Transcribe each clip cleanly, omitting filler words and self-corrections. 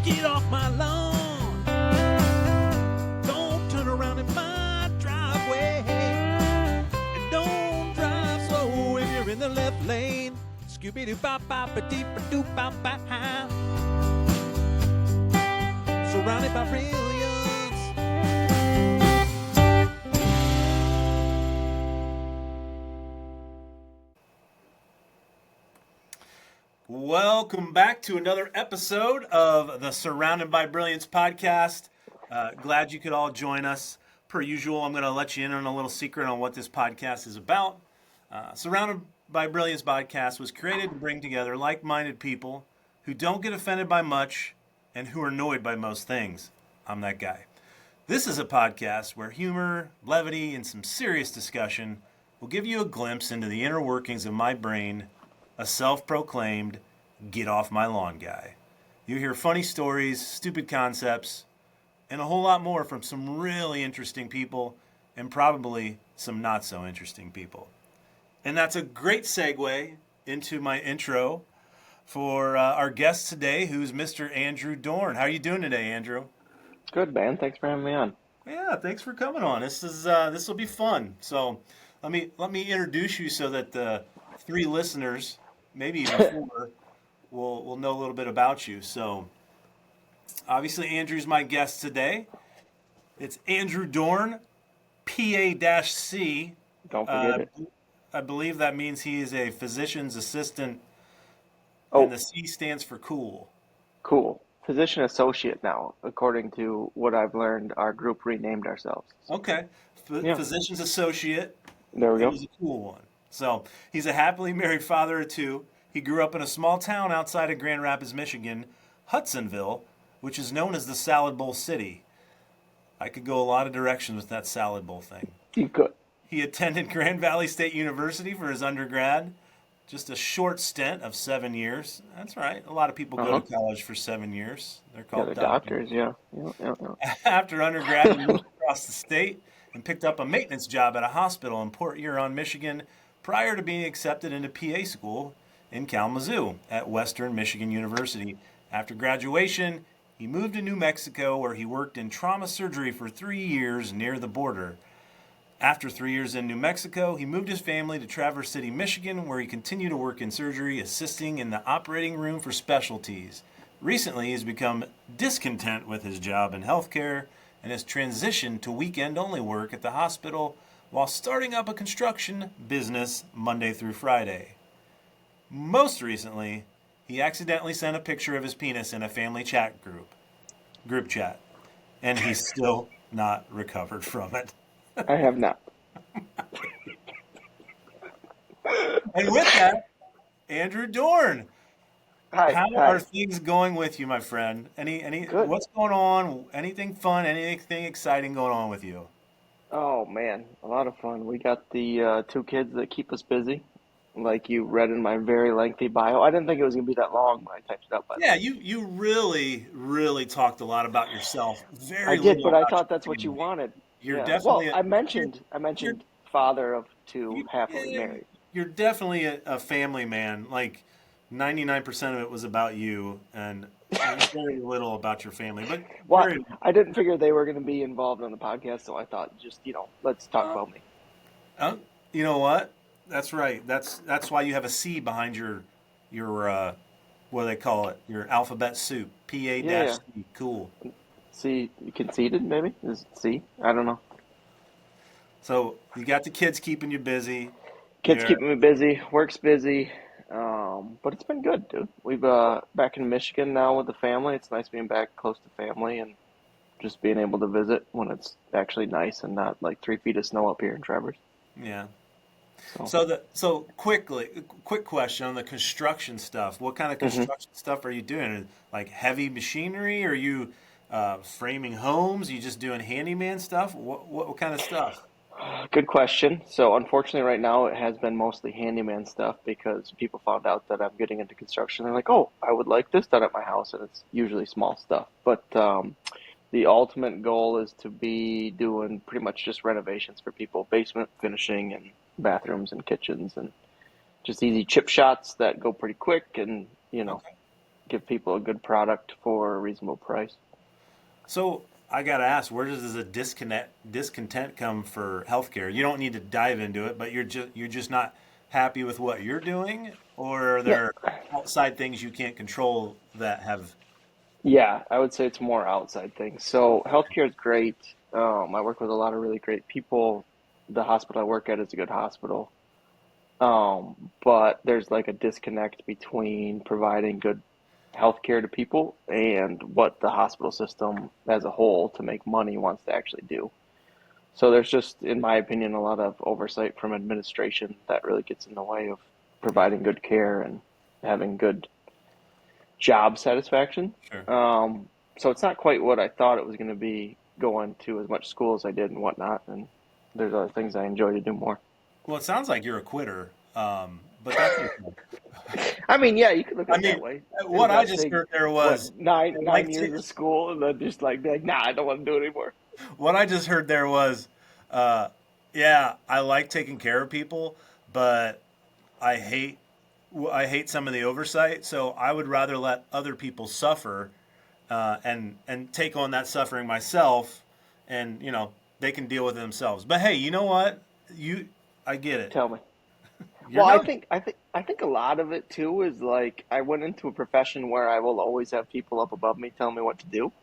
Get off my lawn. Don't turn around in my driveway. And don't drive slow when you're in the left lane. Scooby-Doo-Bop-Bop-a-Deep-a-Doo-Bop-Bop. Surrounded by brilliance. Welcome back to another episode of the Surrounded by Brilliance podcast. Glad you could all join us. Per usual, I'm going to let you in on a little secret on what this podcast is about. Surrounded by Brilliance podcast was created to bring together like-minded people who don't get offended by much and who are annoyed by most things. I'm that guy. This is a podcast where humor, levity, and some serious discussion will give you a glimpse into the inner workings of my brain, a self-proclaimed get off my lawn guy. You hear funny stories, stupid concepts, and a whole lot more from some really interesting people and probably some not so interesting people. And that's a great segue into my intro for our guest today, who's Mr. Andrew Doorn. How are you doing today, Andrew? Good, man. Thanks for having me on. Yeah, thanks for coming on. This will be fun. So let me introduce you so that the three listeners, maybe even four, will know a little bit about you. So obviously Andrew's my guest today. It's Andrew Doorn, PA-C. Don't forget it. I believe that means he is a physician's assistant, Oh, and the C stands for cool. cool. Physician associate now, according to what I've learned. Our group renamed ourselves. Okay. Yeah. Physician's associate. There we go. He's a cool one. So he's a happily married father of two. He grew up in a small town outside of Grand Rapids, Michigan, Hudsonville, which is known as the Salad Bowl City. I could go a lot of directions with that salad bowl thing. You could. He attended Grand Valley State University for his undergrad, just a short stint of 7 years. That's right. A lot of people go to college for 7 years. They're Yeah, called the doctors, yeah. Yeah. After undergrad, he moved across the state and picked up a maintenance job at a hospital in Port Huron, Michigan, prior to being accepted into PA school in Kalamazoo at Western Michigan University. After graduation, he moved to New Mexico, where he worked in trauma surgery for 3 years near the border. After 3 years in New Mexico, he moved his family to Traverse City, Michigan, where he continued to work in surgery, assisting in the operating room for specialties. Recently, he's become discontent with his job in healthcare and has transitioned to weekend-only work at the hospital while starting up a construction business Monday through Friday. Most recently, he accidentally sent a picture of his penis in a family chat group chat, and he's still not recovered from it. I have not. And with that, Andrew Doorn, Hi. how Hi. are things going with you, my friend? Good. What's going on? Anything fun? Anything exciting going on with you? Oh, man. A lot of fun. We got the two kids that keep us busy, like you read in my very lengthy bio. I didn't think it was going to be that long when I typed it up. But Yeah, you really, really talked a lot about yourself. Very I did, little but I about thought your that's what you family. wanted. You're Yeah. Well, definitely I mentioned father of two, happily yeah, married. you're definitely a family man. Like 99% of it was about you, and very little about your family. But Well, very, I didn't figure they were going to be involved on the podcast, so I thought just, let's talk about me. you know what? That's right. That's why you have a C behind your what do they call it? Your alphabet soup. Yeah. PA-C. Cool. See, you conceded, maybe? Is it C? I don't know. So you got the kids keeping you busy. Kids You're, keeping me busy, work's busy, but it's been good, dude. We've back in Michigan now with the family. It's nice being back close to family and just being able to visit when it's actually nice and not like 3 feet of snow up here in Traverse. yeah. So, So quick question on the construction stuff. What kind of mhm. construction stuff are you doing? Like heavy machinery? Are you framing homes? Are you just doing handyman stuff? What kind of stuff? Good question. So unfortunately right now it has been mostly handyman stuff because people found out that I'm getting into construction. They're like, oh, I would like this done at my house, and it's usually small stuff. But the ultimate goal is to be doing pretty much just renovations for people, basement finishing and bathrooms and kitchens and just easy chip shots that go pretty quick and Okay. give people a good product for a reasonable price. So I got to ask, where does the discontent come for healthcare? You don't need to dive into it, but you're just not happy with what you're doing, or are Yeah, there outside things you can't control that have? yeah, I would say it's more outside things. So healthcare is great. I work with a lot of really great people. The hospital I work at is a good hospital. But there's like a disconnect between providing good healthcare to people and what the hospital system as a whole to make money wants to actually do. So there's just, in my opinion, a lot of oversight from administration that really gets in the way of Yeah, providing good care and having good job satisfaction. sure. So it's not quite what I thought it was going to be going to as much school as I did and whatnot. And there's other things I enjoy to do more. Well, it sounds like you're a quitter, but that's okay. I mean, yeah, you could look at I it that mean, way. what I just Investing, heard there what, was I nine like to. years of school and then just like be like, nah, I don't want to do it anymore. What I just heard there was, uh, yeah, I like taking care of people, but I hate I hate some of the oversight. So I would rather let other people suffer, and take on that suffering myself, and they can deal with it themselves. But hey, you know what? I get it. Tell me. You're Well, not. I think a lot of it too is like I went into a profession where I will always have people up above me telling me what to do.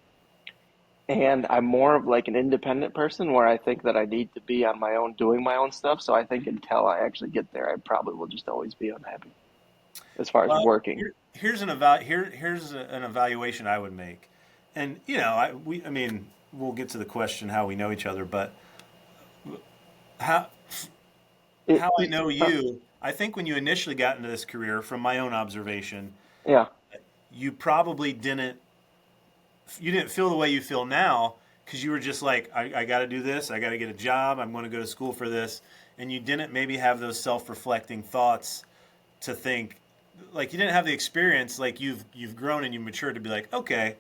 And I'm more of like an independent person where I think that I need to be on my own doing my own stuff. So I think until I actually get there, I probably will just always be unhappy as far as Well, working. here's an evaluation I would make, and I mean we'll get to the question how we know each other, but how It, how I know you, I think when you initially got into this career, from my own observation, yeah. you probably didn't feel the way you feel now because you were just like, I got to do this, I got to get a job, I'm going to go to school for this, and you didn't maybe have those self-reflecting thoughts to think, like you didn't have the experience, like you've grown and you've matured to be like, okay,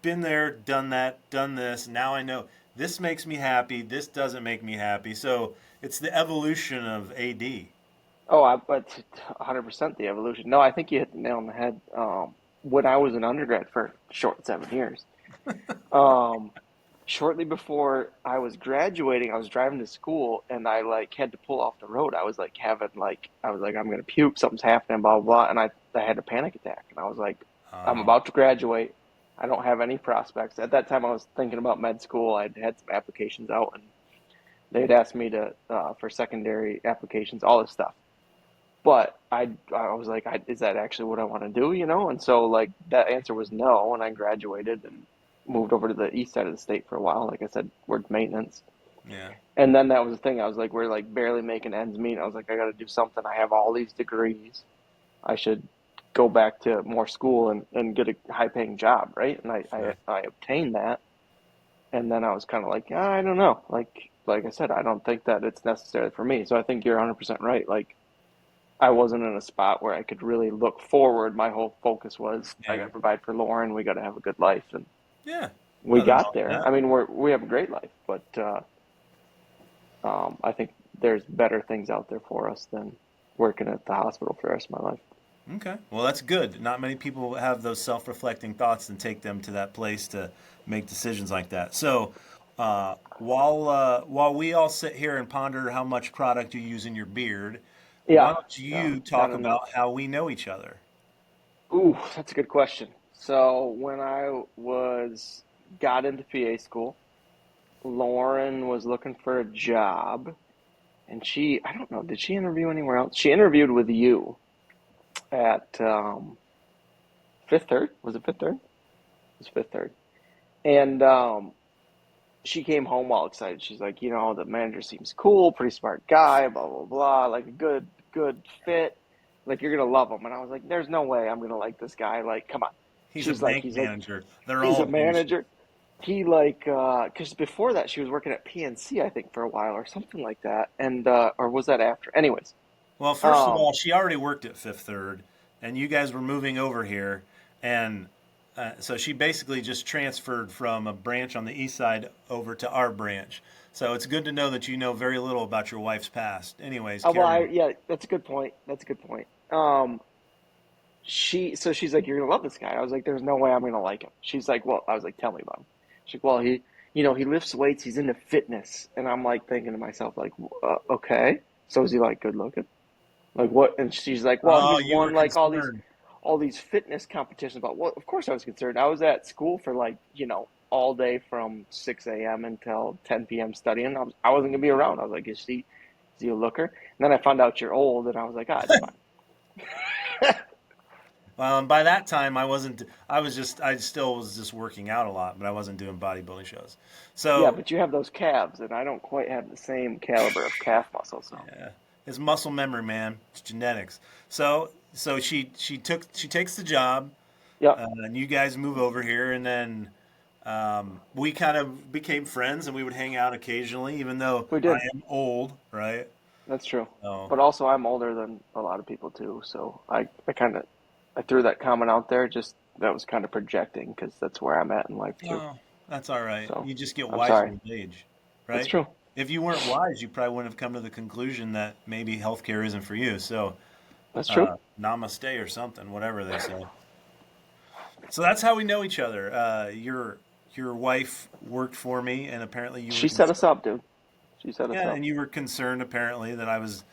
been there, done that, done this. Now I know this makes me happy. This doesn't make me happy. So it's the evolution of AD. Oh, but 100% the evolution. No, I think you hit the nail on the head. When I was an undergrad for a short 7 years, um, shortly before I was graduating, I was driving to school and I like had to pull off the road. I was like having like I was like I'm gonna puke, something's happening, blah blah blah, and I had a panic attack and I was like, I'm Um, about to graduate. I don't have any prospects. At that time, I was thinking about med school. I'd had some applications out and they'd asked me to for secondary applications, all this stuff. But I was like, is that actually what I want to do? You know? And so like that answer was no, and I graduated and moved over to the east side of the state for a while. Like I said, worked maintenance. yeah, And then that was the thing. I was like, we're like barely making ends meet. I was like, I got to do something. I have all these degrees. I should go back to more school and get a high paying job, right? And sure. I obtained that. And then I was kind of like, I don't know. Like I said, I don't think that it's necessary for me. So I think you're 100% right. Like I wasn't in a spot where I could really look forward. My whole focus was I got Yeah, to provide for Lauren. We got to have a good life, and yeah. we Nothing got wrong with there. that. I mean, we have a great life, but I think there's better things out there for us than working at the hospital for the rest of my life. Okay. Well, that's good. Not many people have those self-reflecting thoughts and take them to that place to make decisions like that. So, while we all sit here and ponder how much product you use in your beard, why Yeah, don't no, you not talk enough. about how we know each other? Ooh, that's a good question. So when I was got into PA school, Lauren was looking for a job, and I don't know, did she interview anywhere else? She interviewed with you at Fifth Third. Was it Fifth Third? It was Fifth Third. And she came home all excited. She's like, the manager seems cool, pretty smart guy, blah blah blah, like a good fit. Like you're gonna love him. And I was like, there's no way I'm gonna like this guy. Like, come on. He's a bank He's like, manager. They're he's a all douches. manager. He like, because before that she was working at PNC, I think, for a while or something like that. And or was that after? Anyways, Well, first of um, all, she already worked at Fifth Third, and you guys were moving over here, and so she basically just transferred from a branch on the east side over to our branch. So it's good to know that you know very little about your wife's past. Anyways, well, carry on. yeah, that's a good point. That's a good point. she's like, you're gonna love this guy. I was like, there's no way I'm gonna like him. She's like, well, I was like, tell me about him. She's like, well, he lifts weights. He's into fitness. And I'm like thinking to myself, like, okay, so is he like good looking? Like what? And she's like, well, Oh, he's you were won like concerned. all these fitness competitions. But well, of course I was concerned. I was at school for like all day from 6 a.m. until 10 p.m. studying. I wasn't gonna be around. I was like, is he a looker? And then I found out you're old, and I was like, ah, it's fine. And by that time, I wasn't. I still was just working out a lot, but I wasn't doing bodybuilding shows. Yeah, So but you have those calves, and I don't quite have the same caliber of calf muscle. So yeah, it's muscle memory, man. It's genetics. So she takes the job, yeah, and you guys move over here, and then we kind of became friends, and we would hang out occasionally, even though we I did. am old, right? That's true. So But also, I'm older than a lot of people too. So I threw that comment out there. Just that was kind of projecting because that's where I'm at in life too. oh, that's all right. So You just get I'm wiser sorry. with age, That's right? true. If you weren't wise, you probably wouldn't have come to the conclusion that maybe healthcare isn't for you. So, That's true. namaste or something, whatever they say. So that's how we know each other. Your wife worked for me, and apparently you were She set us concerned. up, dude. She set us Yeah, up. and you were concerned apparently that I was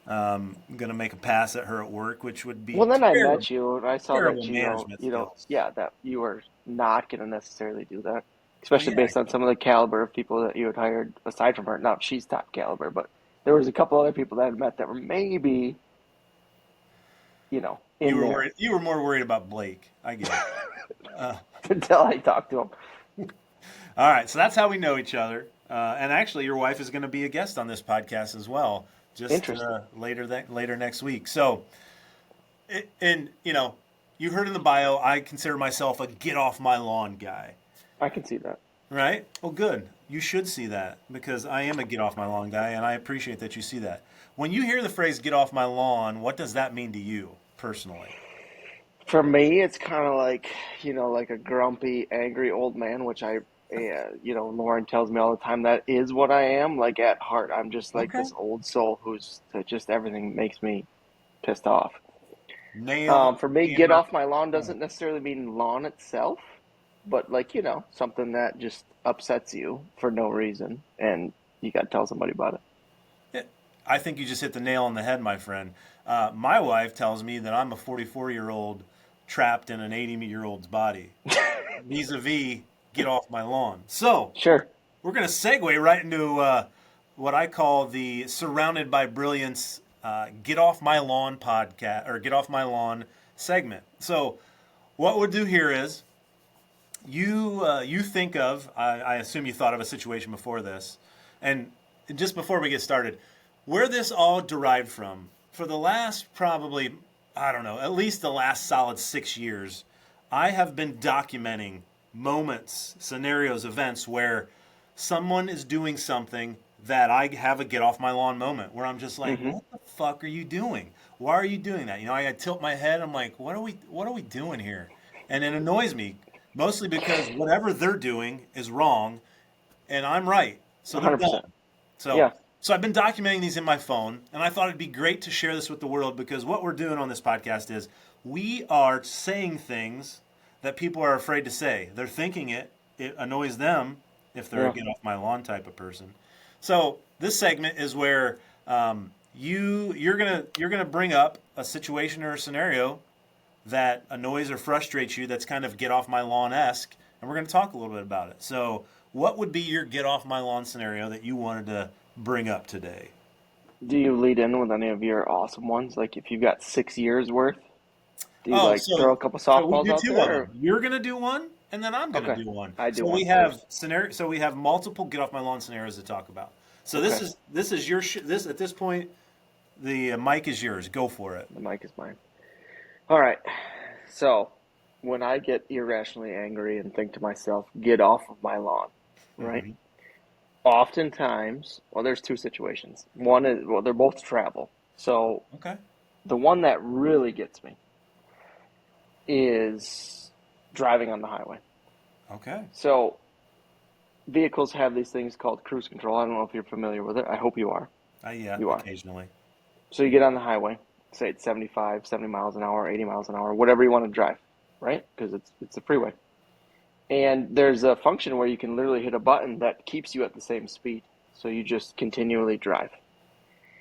going to make a pass at her at work, which would be Well, then I terrible, met you, and I saw terrible that management skills. yeah, that you were not going to necessarily do that, Well, especially yeah, based on some of the caliber of people that you had hired aside from her. Now she's top caliber, but there was a couple other people that I met that were maybe, you in were there worried. You were more worried about Blake. I get it. Uh, until I talked to him. all right, so that's how we know each other. And actually, your wife is going to be a guest on this podcast as well, just Interesting. later next week. So, and you heard in the bio, I consider myself a get off my lawn guy, I can see that. right? Well, good. You should see that because I am a get off my lawn guy, and I appreciate that you see that. When you hear the phrase "get off my lawn," what does that mean to you personally? For me, it's kind of like, like a grumpy, angry old man, which Lauren tells me all the time that is what I am. Like at heart, I'm just like Okay. this old soul who's that just everything makes me pissed off. Nail, For me, get hammer. off my lawn doesn't necessarily mean lawn itself, but like, something that just upsets you for no reason, and you got to tell somebody about it. Yeah, I think you just hit the nail on the head, my friend. My wife tells me that I'm a 44-year-old trapped in an 80-year-old's body. Vis-a-vis, get off my lawn. So Sure. we're going to segue right into what I call the Surrounded by Brilliance Get Off My Lawn podcast or Get Off My Lawn segment. So what we'll do here is you think of I assume you thought of a situation before this, and just before we get started, where this all derived from for the last probably I don't know at least the last solid 6 years, I have been documenting moments, scenarios, events where someone is doing something that I have a get off my lawn moment where I'm just like, Hmm. what the fuck are you doing? Why are you doing that? I tilt my head. I'm like, what are we doing here? And it annoys me mostly because whatever they're doing is wrong and I'm right. So they're 100%. dumb. So Yeah. so I've been documenting these in my phone, and I thought it'd be great to share this with the world because what we're doing on this podcast is we are saying things that people are afraid to say. They're thinking it. It annoys them if they're a Yeah. get off my lawn type of person. So this segment is where you're gonna bring up a situation or a scenario that annoys or frustrates you. That's kind of get off my lawn esque, and we're gonna talk a little bit about it. So what would be your get off my lawn scenario that you wanted to bring up today? Do you lead in with any of your awesome ones? Like if you've got 6 years worth, do you Oh, like throw a couple so we softballs do out two of there? them. You're gonna do one, and then I'm gonna Okay. do one. I do So we one have first. scenario. So we have multiple get off my lawn scenarios to talk about. So Okay. this is your this at this point. The mic is yours. Go for it. The mic is mine. All right. So when I get irrationally angry and think to myself, get off of my lawn, right? Hmm. Oftentimes, well, there's two situations. One is, well, they're both travel. So Okay. the one that really gets me is driving on the highway. Okay. So vehicles have these things called cruise control. I don't know if you're familiar with it. I hope you are. Yeah. You are. Occasionally. So you get on the highway say it's 75, 70 miles an hour, 80 miles an hour, whatever you want to drive, right? Because it's a freeway. And there's a function where you can literally hit a button that keeps you at the same speed. So you just continually drive.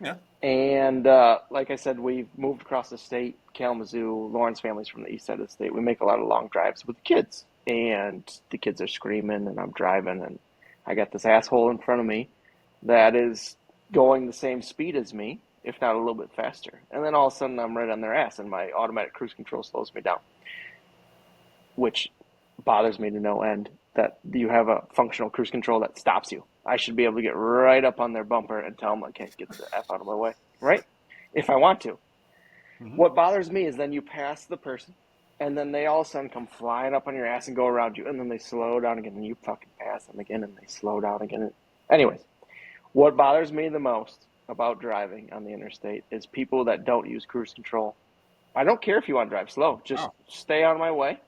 Yeah. And like I said, we've moved across the state, Kalamazoo. Lauren's family's from the east side of the state. We make a lot of long drives with the kids. And the kids are screaming, and I'm driving, and I got this asshole in front of me that is going the same speed as me, if not a little bit faster. And then all of a sudden, I'm right on their ass, and my automatic cruise control slows me down, which bothers me to no end that you have a functional cruise control that stops you. I should be able to get right up on their bumper and tell them, like, hey, get the F out of my way, right? If I want to. Mm-hmm. What bothers me is then you pass the person, and then they all of a sudden come flying up on your ass and go around you, and then they slow down again, and you fucking pass them again, and they slow down again. Anyways, what bothers me the most about driving on the interstate is people that don't use cruise control. I don't care if you want to drive slow. Just stay out of my way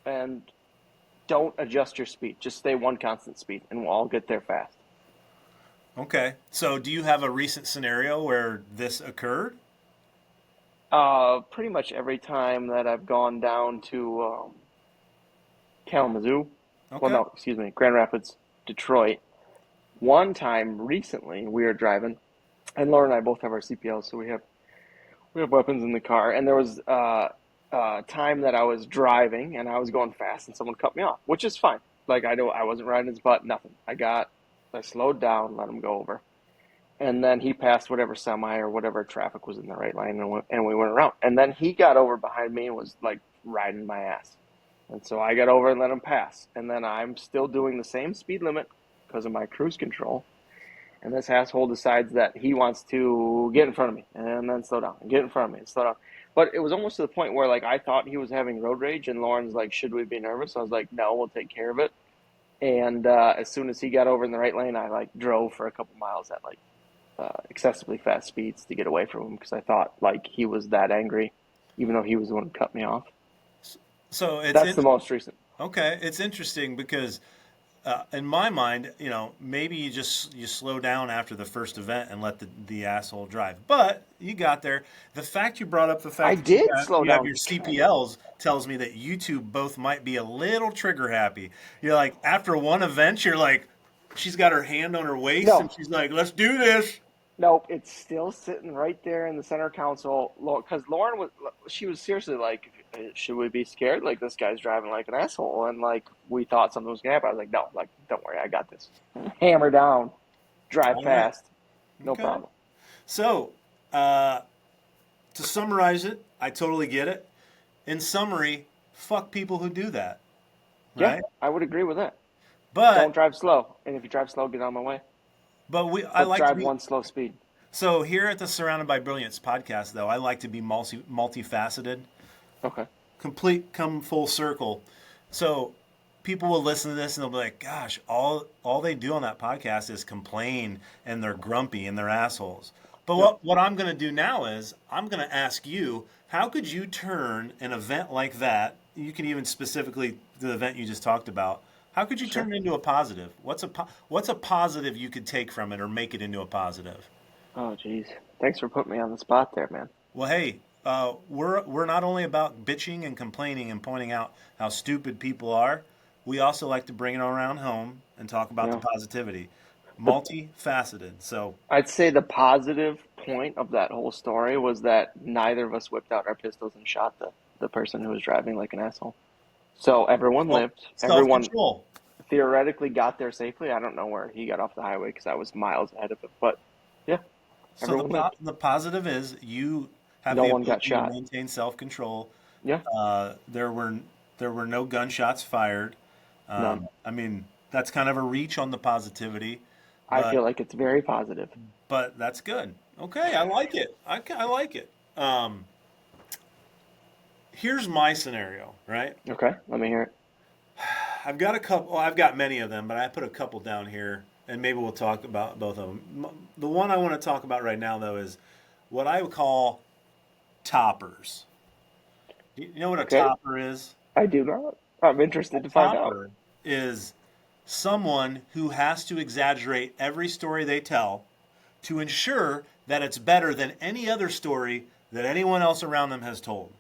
and don't adjust your speed. Just stay one constant speed, and we'll all get there fast. Okay. So do you have a recent scenario where this occurred? Pretty much every time that I've gone down to Kalamazoo, Okay. Grand Rapids, Detroit. One time recently, we were driving, and Laura and I both have our CPLs, so we have weapons in the car. And there was a time that I was driving and I was going fast, and someone cut me off, which is fine. Like I wasn't riding his butt, nothing. I slowed down, let him go over, and then he passed whatever semi or whatever traffic was in the right lane, and we went around. And then he got over behind me and was like riding my ass, and so I got over and let him pass. And then I'm still doing the same speed limit because of my cruise control. And this asshole decides that he wants to get in front of me and then slow down, and get in front of me and slow down. But it was almost to the point where, like, I thought he was having road rage, and Lauren's like, should we be nervous? I was like, no, we'll take care of it. And as soon as he got over in the right lane, I like drove for a couple miles at like excessively fast speeds to get away from him, because I thought like he was that angry, even though he was the one who cut me off. So That's the most recent. Okay, it's interesting because in my mind, maybe you slow down after the first event and let the asshole drive. But you got there. The fact you brought up the fact I that did slow you have down. your CPLs tells me that you two both might be a little trigger happy. You're like, after one event, you're like, she's got her hand on her waist No. and she's like, let's do this. Nope, it's still sitting right there in the center console. Because Lauren was seriously like, should we be scared? Like, this guy's driving like an asshole, and like we thought something was gonna happen. I was like, no, like, don't worry, I got this. Hammer down, drive All right. fast, no Okay. problem. So, to summarize it, I totally get it. In summary, fuck people who do that. Right? Yeah, I would agree with that. But Don't drive slow, and if you drive slow, get out of my way. I like to drive be, one slow speed. So here at the Surrounded by Brilliance podcast, though, I like to be multifaceted. Okay. Come full circle. So people will listen to this and they'll be like, gosh, all they do on that podcast is complain, and they're grumpy and they're assholes. But what I'm going to do now is I'm going to ask you, how could you turn an event like that, you can even specifically the event you just talked about, how could you turn it into a positive? What's a positive you could take from it or make it into a positive? Oh, geez. Thanks for putting me on the spot there, man. Well, hey, we're not only about bitching and complaining and pointing out how stupid people are. We also like to bring it around home and talk about the positivity, multifaceted. So I'd say the positive point of that whole story was that neither of us whipped out our pistols and shot the person who was driving like an asshole. So everyone lived. Everyone self-control. theoretically got there safely. I don't know where he got off the highway because I was miles ahead of him. But yeah, So the positive is you have no the one got ability shot. to maintain self-control. Yeah. There were no gunshots fired. None. I mean, that's kind of a reach on the positivity. I feel like it's very positive. But that's good. Okay, I like it. I like it. Here's my scenario, right? Okay, let me hear it. I've got a couple. Well, I've got many of them, but I put a couple down here, and maybe we'll talk about both of them. The one I want to talk about right now, though, is what I would call toppers. You know what a topper is? I do not. I'm interested to find out. Topper is someone who has to exaggerate every story they tell to ensure that it's better than any other story that anyone else around them has told.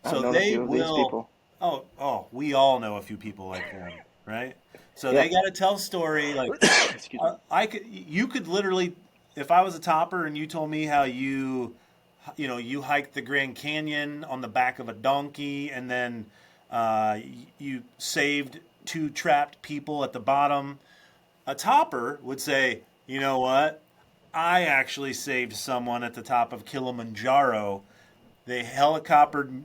I've So known a they few of these will. people. We all know a few people like them, right? So they Yep. got to tell a story. Like Excuse me. you could literally, if I was a topper and you told me how you hiked the Grand Canyon on the back of a donkey, and then you saved two trapped people at the bottom. A topper would say, you know what? I actually saved someone at the top of Kilimanjaro. They helicoptered,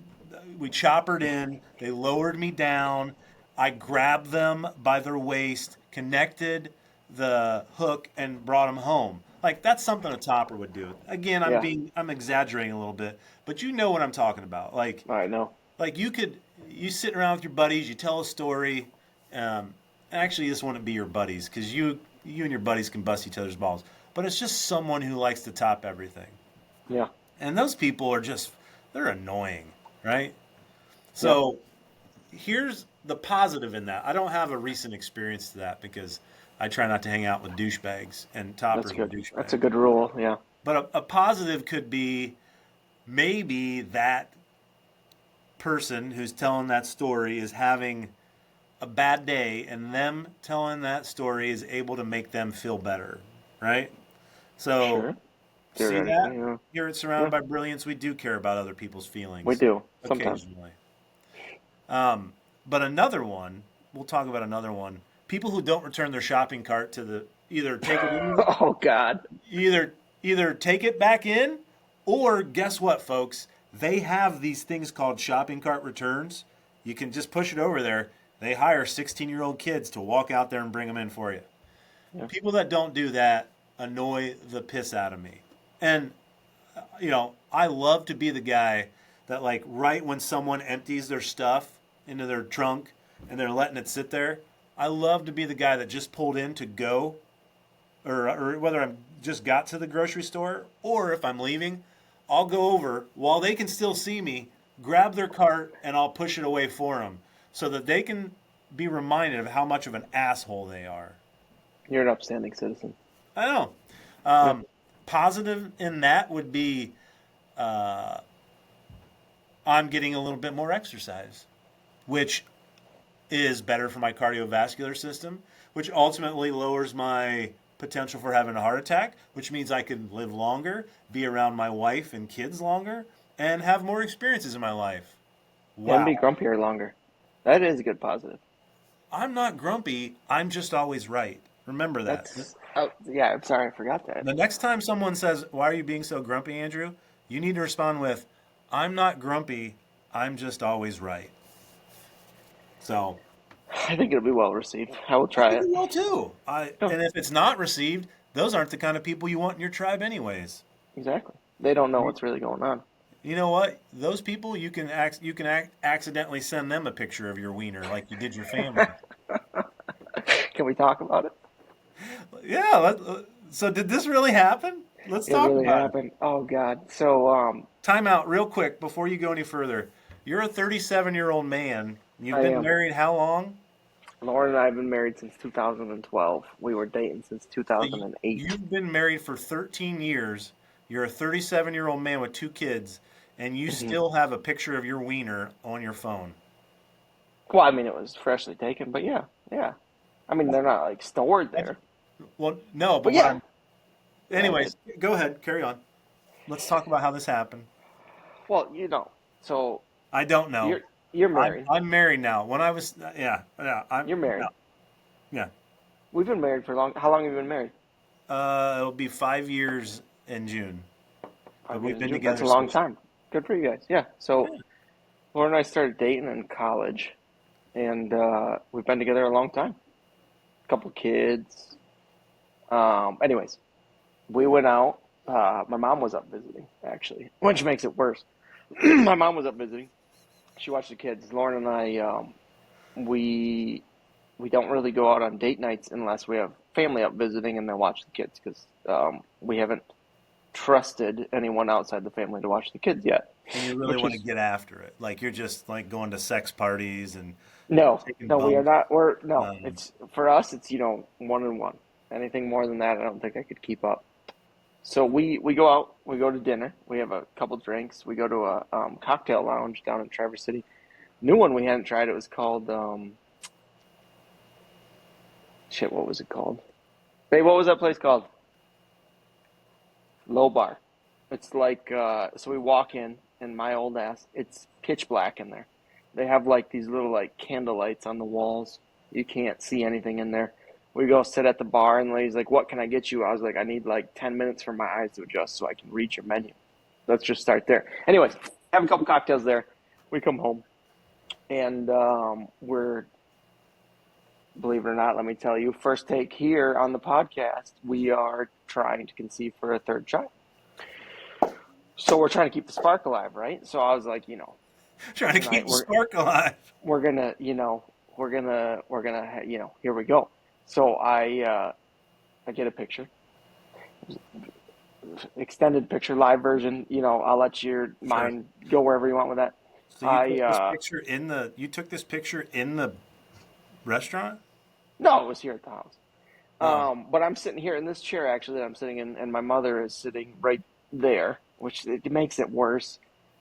we choppered in, they lowered me down. I grabbed them by their waist, connected the hook, and brought them home. Like that's something a topper would do. Again, Yeah, I'm exaggerating a little bit, but you know what I'm talking about. I know. Like you sit around with your buddies, you tell a story. Um, Actually, this wouldn't be your buddies because you and your buddies can bust each other's balls. But it's just someone who likes to top everything, Yeah, and those people are they're annoying, right? yep. So here's the positive in that. I don't have a recent experience to that because I try not to hang out with douchebags, and That's toppers are good. That's a douchebags. good rule. Yeah. But a positive could be maybe that person who's telling that story is having a bad day, and them telling that story is able to make them feel better, right? So, Sure. see that? Theoretically, yeah. Here at Surrounded Yeah, by Brilliance, we do care about other people's we feelings do sometimes. occasionally. But another one, we'll talk about another one. People who don't return their shopping cart to the either take it in, Oh God. either either take it back in, or guess what, folks? They have these things called shopping cart returns. You can just push it over there. They hire 16-year-old kids to walk out there and bring them in for you. Yeah. People that don't do that annoy the piss out of me. And I love to be the guy that, like, right when someone empties their stuff into their trunk and they're letting it sit there, I love to be the guy that just pulled in to go, or whether I'm just got to the grocery store or if I'm leaving, I'll go over while they can still see me, grab their cart, and I'll push it away for them so that they can be reminded of how much of an asshole they are. You're an upstanding citizen. I know. Yeah. Positive in that would be uh, I'm getting a little bit more exercise, which is better for my cardiovascular system, which ultimately lowers my potential for having a heart attack, which means I can live longer, be around my wife and kids longer, and have more experiences in my life. And be Wow. grumpier longer. That is a good positive. I'm not grumpy. I'm just always right. Remember that. That's oh yeah. I'm sorry, I forgot that. The next time someone says, "Why are you being so grumpy, Andrew?" you need to respond with, "I'm not grumpy. I'm just always right." So I think it'll be well received. I will I try think it. it will too. Yeah, And if it's not received, those aren't the kind of people you want in your tribe, anyways. exactly. They don't know what's really going on. You know what? Those people accidentally send them a picture of your wiener like you did your family. Can we talk about it? Yeah. So did this really happen? Let's It talk really about it. happened. Oh God. So Time out real quick before you go any further. You're a 37-year-old man. You've I been am. married how long? Lauren and I have been married since 2012. We were dating since So 2008. you've been married for 13 years. You're a 37-year-old man with two kids, and you Hmm. still have a picture of your wiener on your phone. Well, I mean, it was freshly taken, but yeah, yeah. I mean, they're not like stored That's, there, well, no, but but what yeah, I'm. yeah, I did. Anyways, go ahead, carry on. Let's talk about how this happened. Well, so I don't know. you're you're I'm married. I'm married now. When I was yeah You're yeah married. yeah. We've been married for long. How long have you been married? It'll be 5 years in June, but 5 years we've in been June. That's a together long since. time. Good for you guys. Yeah. So Lauren and I started dating in college, and we've been together a long time. Couple kids. Anyways, we went out. My mom was up visiting, actually, which makes it worse. My mom was up visiting. She watched the kids. Lauren and I, we we don't really go out on date nights unless we have family up visiting and then watch the kids because we haven't trusted anyone outside the family to watch the kids yet, And you really which want to is get after it. Like you're just like going to sex parties and no, taking no, we are bums. not. We're no. Um, It's for us. It's 1 and 1. Anything more than that, I don't think I could keep up. So we go out, we go to dinner, we have a couple drinks, we go to a cocktail lounge down in Traverse City. New one we hadn't tried. It was called shit. What was it called? Babe, what was that place called? Low Bar. It's like so we walk in, and my old ass, it's pitch black in there. They have like these little like candle lights on the walls. You can't see anything in there. We go sit at the bar, and the lady's like, "What can I get you?" I was like, "I need like 10 minutes for my eyes to adjust so I can read your menu." Let's just start there. Anyways, have a couple cocktails there. We come home, and we're, believe it or not, let me tell you, first take here on the podcast, we are trying to conceive for a third child. So we're trying to keep the spark alive, right? So I was like, Trying to tonight keep the spark alive. we're gonna, here we go. So I get a picture, extended picture, live version. I'll let your mind go wherever you want with that. So you took this picture in the restaurant? No, it was here at the house. Oh. But I'm sitting here in this chair actually that I'm sitting in, and my mother is sitting right there, which it makes it worse.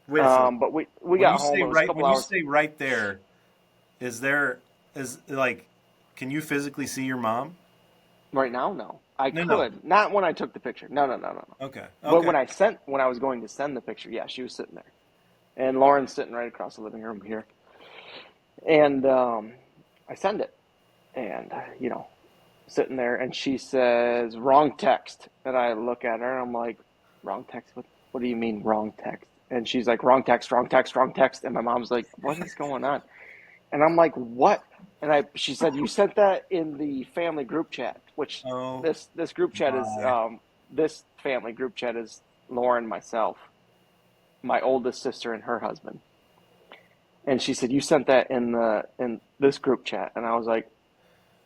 Wait, But we got home. It was a couple when you hours. say right there, is like, can you physically see your mom? Right now, no. I No, could no. not when I took the picture. No. Okay. But when I was going to send the picture, yeah, she was sitting there, and Lauren's sitting right across the living room here, and I send it, and sitting there, and she says wrong text, and I look at her, and I'm like, wrong text? What do you mean wrong text? And she's like, wrong text, wrong text, wrong text, and my mom's like, what is going on? And I'm like, what? And she said, you sent that in the family group chat, which Oh, this group chat is my. this family group chat is Lauren, myself, my oldest sister, and her husband. And she said, you sent that in this group chat, and I was like,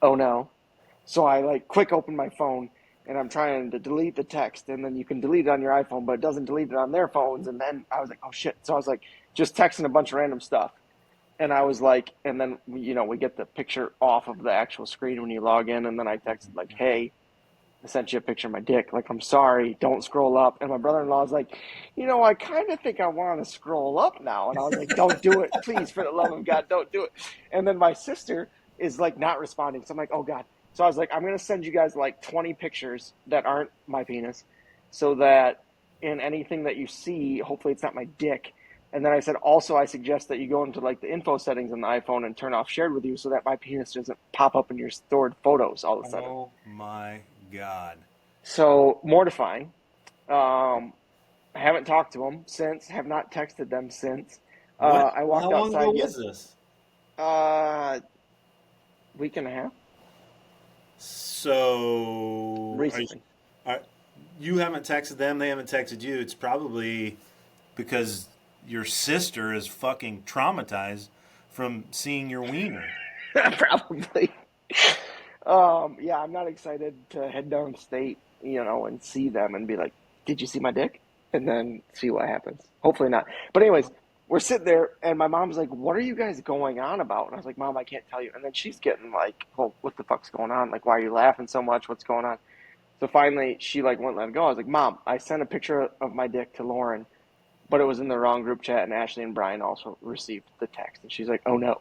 oh no. So I like quick open my phone, and I'm trying to delete the text, and then you can delete it on your iPhone, but it doesn't delete it on their phones. And then I was like, oh shit. So I was like, just texting a bunch of random stuff. And I was like, and then, we get the picture off of the actual screen when you log in. And then I texted like, hey, I sent you a picture of my dick. Like, I'm sorry, don't scroll up. And my brother-in-law was like, I kind of think I want to scroll up now. And I was like, don't do it. Please, for the love of God, don't do it. And then my sister is like not responding. So I'm like, oh God. So I was like, I'm going to send you guys like 20 pictures that aren't my penis so that in anything that you see, hopefully it's not my dick. And then I said, also, I suggest that you go into like the info settings on the iPhone and turn off shared with you so that my penis doesn't pop up in your stored photos all of a sudden. Oh my God. So mortifying. I haven't talked to them since, have not texted them since. I walked How long outside ago was this? Week and a half So recently. you haven't texted them, they haven't texted you. It's probably because your sister is fucking traumatized from seeing your wiener. Probably. Yeah, I'm not excited to head downstate, and see them and be like, did you see my dick? And then see what happens. Hopefully not. But anyways, we're sitting there and my mom's like, what are you guys going on about? And I was like, Mom, I can't tell you. And then she's getting like, well, what the fuck's going on? Like, why are you laughing so much? What's going on? So finally she like wouldn't let it go. I was like, Mom, I sent a picture of my dick to Lauren, but it was in the wrong group chat, and Ashley and Brian also received the text. And she's like, oh no.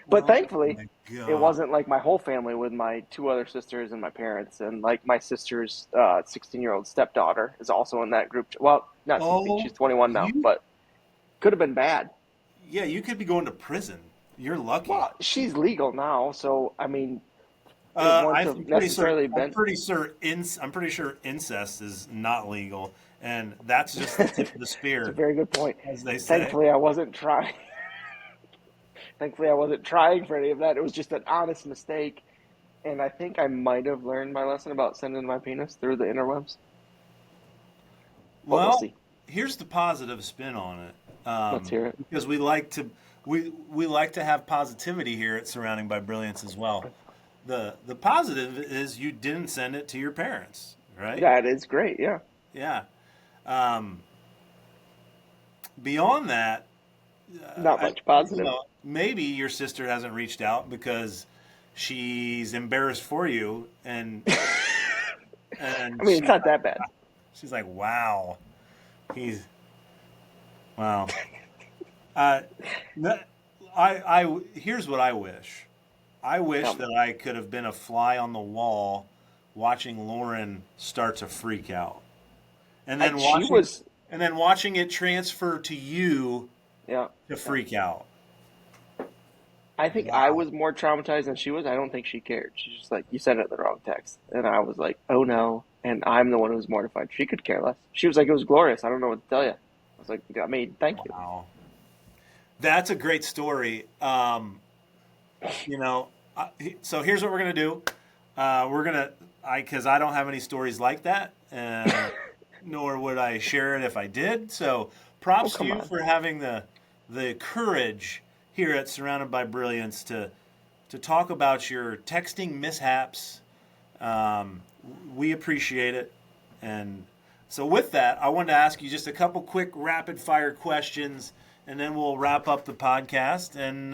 But thankfully, it wasn't like my whole family with my two other sisters and my parents. And like my sister's 16-year-old stepdaughter is also in that group. Well, not 16, she's 21 now, but could have been bad. Yeah, you could be going to prison. You're lucky. Well, she's legal now, so I mean, it wouldn't have necessarily been. I'm pretty sure incest is not legal, and that's just the tip of the spear. It's a very good point. As they say. Thankfully, I wasn't trying. Thankfully, I wasn't trying for any of that. It was just an honest mistake, and I think I might have learned my lesson about sending my penis through the interwebs. But Well, we'll see. here's the positive spin on it. Let's hear it. Because we like to have positivity here at Surrounding by Brilliance as well. The positive is you didn't send it to your parents, right? That is great. Yeah. Yeah. Beyond that, Not much positive. Maybe your sister hasn't reached out because she's embarrassed for you, and And I mean, it's not that bad. she's like, wow, wow. No, here's what I wish. I wish Tell me. that I could have been a fly on the wall watching Lauren start to freak out. And then She watching was, it transfer to you yeah. to Yeah. freak out. I think I Wow. was more traumatized than she was. I don't think she cared. She's just like, you sent it the wrong text. And I was like, oh no. And I'm the one who was mortified. She could care less. She was like, it was glorious. I don't know what to tell you. I was like, I mean, thank you. Wow. That's a great story. You know, so here's what we're going to do. We're going to, because I don't have any stories like that, nor would I share it if I did. So Oh, props to come you on. for having the courage here at Surrounded by Brilliance to talk about your texting mishaps. We appreciate it. And so with that, I wanted to ask you just a couple quick rapid fire questions, and then we'll wrap up the podcast and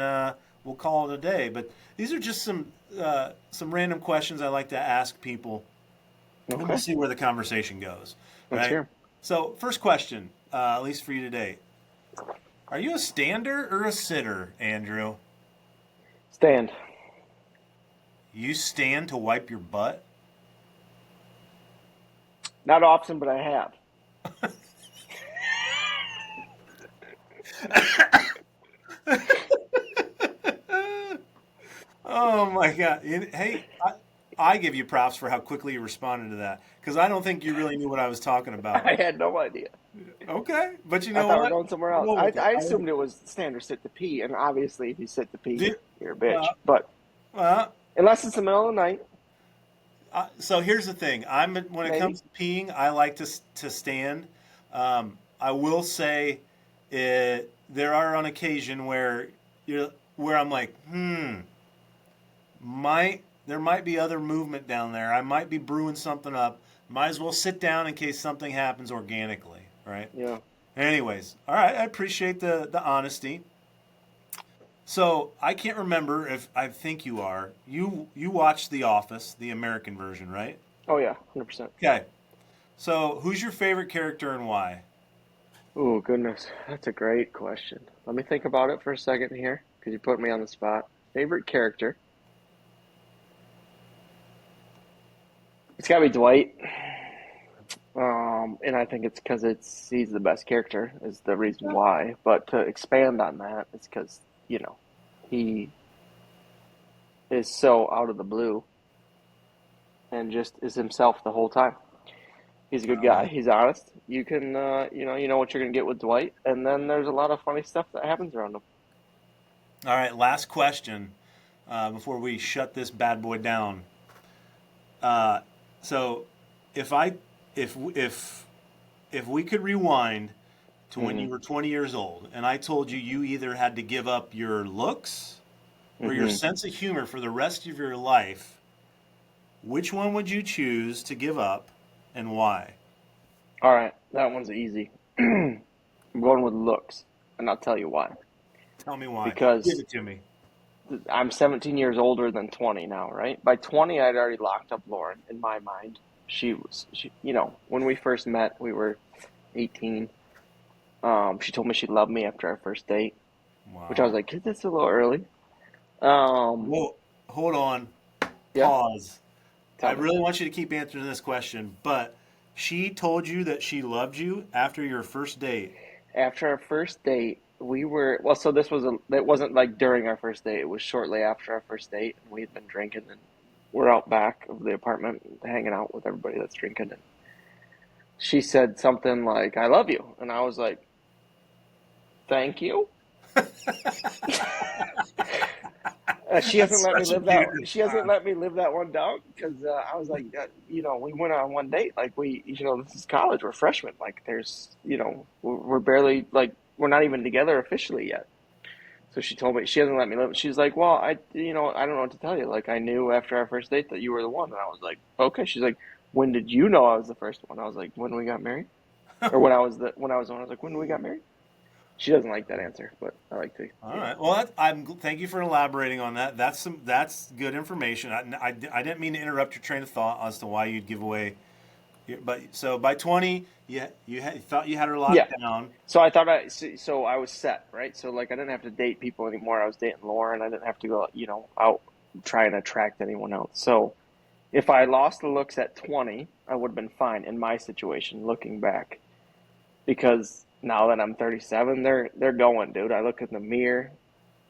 we'll call it a day. But these are just some random questions I like to ask people, and we'll Okay. see where the conversation goes. Let's Right? hear 'em. So first question, at least for you today. Are you a stander or a sitter, Andrew? Stand. You stand to wipe your butt? Not often, but I have. Oh my God. Hey, I give you props for how quickly you responded to that because I don't think you really knew what I was talking about. I had no idea. Okay, but you I know thought we were what? going somewhere I'll else. go with it. I assumed it was stand or sit to pee, and obviously, if you sit to pee, Do- you're a bitch. uh, But uh, unless it's the middle of the night, so here's the thing. When it maybe. comes to peeing, I like to stand. I will say, there are on occasion where I'm like, there might be other movement down there. I might be brewing something up. Might as well sit down in case something happens organically, right? Yeah. Anyways, all right. I appreciate the honesty. So I can't remember if I think you are. You watched The Office, the American version, right? Oh yeah, 100%. Okay. So who's your favorite character and why? Oh goodness, that's a great question. Let me think about it for a second here, because you put me on the spot. Favorite character? It's got to be Dwight. And I think it's because he's the best character is the reason why. But to expand on that, it's because he is so out of the blue and just is himself the whole time. He's a good guy. He's honest. You can, you know what you're gonna get with Dwight, and then there's a lot of funny stuff that happens around him. All right. Last question before we shut this bad boy down. So if I if we could rewind to when Hmm. you were 20 years old and I told you either had to give up your looks or your Hmm. sense of humor for the rest of your life, which one would you choose to give up and why? All right, that one's easy. I'm going with looks, and I'll tell you why. Tell me why. Give Because it to me. I'm 17 years older than 20 now, right? By 20, I'd already locked up Lauren in my mind. When we first met, we were 18. She told me she loved me after our first date, which I was Wow. like, is this a little early? Um, Well, hold on. yeah, Pause. I tell me. really want you to keep answering this question, but she told you that she loved you after your first date. After our first date, well, so it wasn't like during our first date. It was shortly after our first date, and we had been drinking, and we're out back of the apartment hanging out with everybody that's drinking, and she said something like, "I love you," and I was like, "Thank you." She hasn't That's let me such a live that. cute She hasn't response. let me live that one down because I was like, we went on one date. Like this is college. We're freshmen. Like we're barely like we're not even together officially yet. So she told me she hasn't let me live. She's like, well, I don't know what to tell you. Like I knew after our first date that you were the one, and I was like, okay. She's like, when did you know I was the first one? I was like, when we got married, or when I was the one. I was like, when we got married. She doesn't like that answer, but I like to. All right. Well, thank you for elaborating on that. That's good information. I didn't mean to interrupt your train of thought as to why you'd give away But so by 20, you thought you had her Yeah. locked down. So so I was set, right? So like I didn't have to date people anymore. I was dating Lauren. I didn't have to go, out trying to attract anyone else. So if I lost the looks at 20, I would have been fine in my situation looking back. Because now that I'm 37, they're going, dude. I look in the mirror,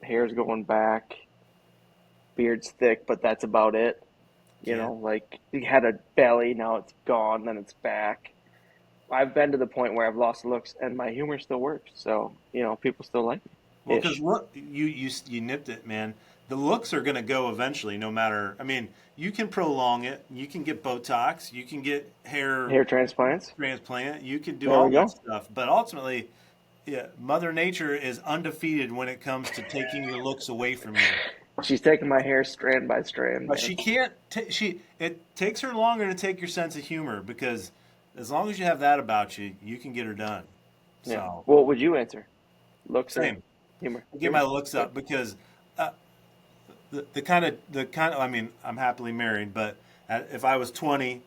hair's going back, beard's thick, but that's about it. Yeah. Like you had a belly, now it's gone, then it's back. I've been to the point where I've lost looks and my humor still works. So, people still like me. Well, because look, you nipped it, man. The looks are going to go eventually, no matter. I mean, you can prolong it. You can get Botox. You can get Hair transplants. transplant. You can do There all we that go. stuff. But ultimately, yeah, Mother Nature is undefeated when it comes to taking your looks away from you. She's taking my hair strand by strand, But man. she can't. It takes her longer to take your sense of humor because as long as you have that about you, you can get her done. Yeah. So What would you answer? Looks or same. humor? Get my looks up because the kind of I mean, I'm happily married, but if I was 20,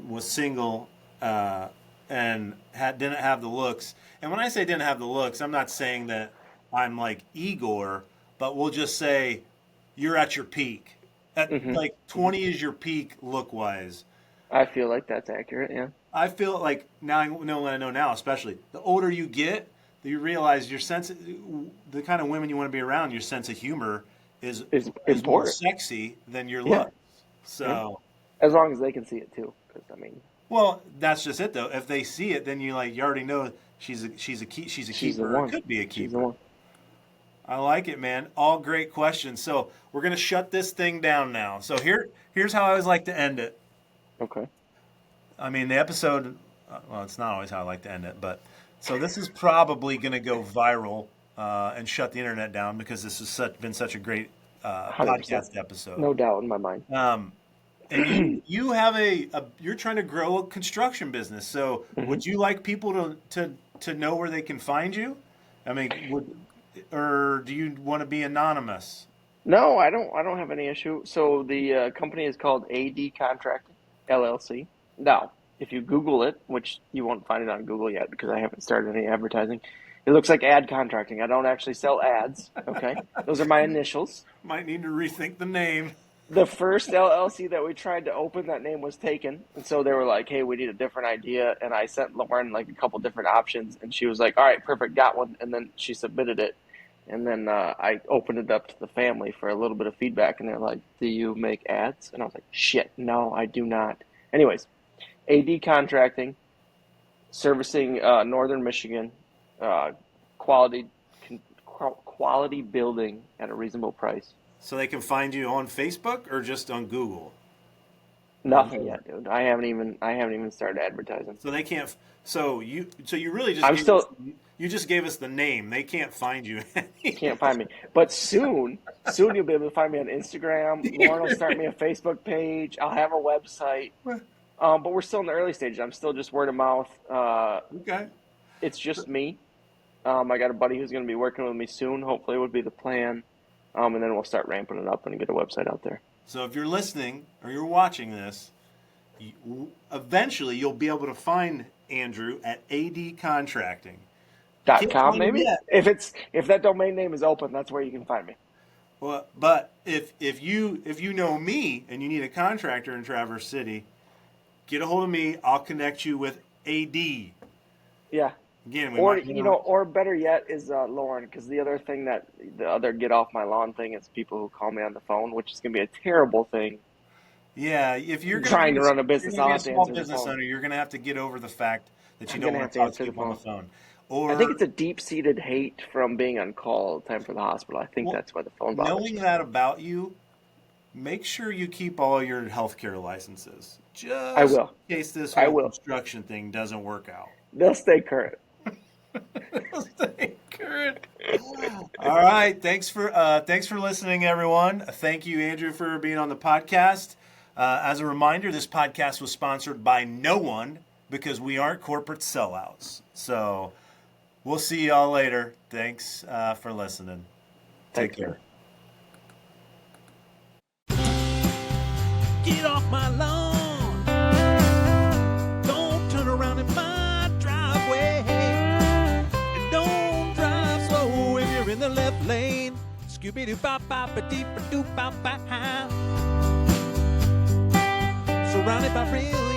was single, and didn't have the looks, and when I say didn't have the looks, I'm not saying that I'm like Igor, but we'll just say you're at your peak. At Hmm. like 20 is your peak look wise. I feel like that's accurate, yeah. I feel like now I know what I know now, especially the older you get, you realize the kind of women you want to be around, your sense of humor is Is is more important. sexy than your Yeah. looks. Yeah. So, As long as they can see it too. Because, well, that's just it though. If they see it, then you already know she's a she's the keeper, or one. could be a She's the keeper. one. I like it, man. All great questions. So we're gonna shut this thing down now. So here's how I always like to end it. Okay. I mean, the episode, well, it's not always how I like to end it, but so this is probably going to go viral and shut the internet down because this has been such a great 100%. podcast episode. No doubt in my mind. And you have you're trying to grow a construction business. So Hmm. would you like people to know where they can find you? I mean, or do you want to be anonymous? No, I don't have any issue. So the company is called AD Contracting LLC. Now, if you Google it, which you won't find it on Google yet because I haven't started any advertising, it looks like ad contracting. I don't actually sell ads. Okay, those are my initials. Might need to rethink the name. The first LLC that we tried to open, that name was taken, and so they were like, "Hey, we need a different idea." And I sent Lauren like a couple different options, and she was like, "All right, perfect, got one." And then she submitted it. And then I opened it up to the family for a little bit of feedback, and they're like, "Do you make ads?" And I was like, "Shit, no, I do not." Anyways, AD Contracting, servicing Northern Michigan, uh, quality quality building at a reasonable price. So they can find you on Facebook or just on Google? Nothing yet, dude. I haven't even started advertising. So they can't. So you really just I'm still you just gave us the name. They can't find you. can't find me, but soon you'll be able to find me on Instagram. Lauren will start me a Facebook page. I'll have a website. But we're still in the early stages. I'm still just word of mouth. Okay. It's just me. I got a buddy who's going to be working with me soon. Hopefully, would be the plan. And then we'll start ramping it up and get a website out there. So if you're listening or you're watching this, eventually you'll be able to find Andrew at AD Contracting. Can't .com find him maybe. yet. If that domain name is open, that's where you can find me. Well, but if you know me and you need a contractor in Traverse City, get a hold of me. I'll connect you with AD. Yeah. Again, or better yet is Lauren, because the other thing the other get off my lawn thing is people who call me on the phone, which is going to be a terrible thing. Yeah, if you're Trying to run a business, you're gonna be I'll a have to small answer the business phone. owner, you're going to have to get over the fact that you I'm don't gonna want have to to talk answer to the people on the phone. phone. Or I think it's a deep-seated hate from being on call all the time for the hospital. I think Well, that's why the phone bothers knowing me. that about you, make sure you keep all your healthcare licenses, I just will. in case this I whole will. construction thing doesn't work out. They'll stay current. Stay current. All right, thanks for listening, everyone. Thank you, Andrew, for being on the podcast. As a reminder, this podcast was sponsored by no one because we aren't corporate sellouts. So we'll see y'all later. Thanks for listening. Take Thanks, man. care. Get off my lawn. Surrounded by brilliance.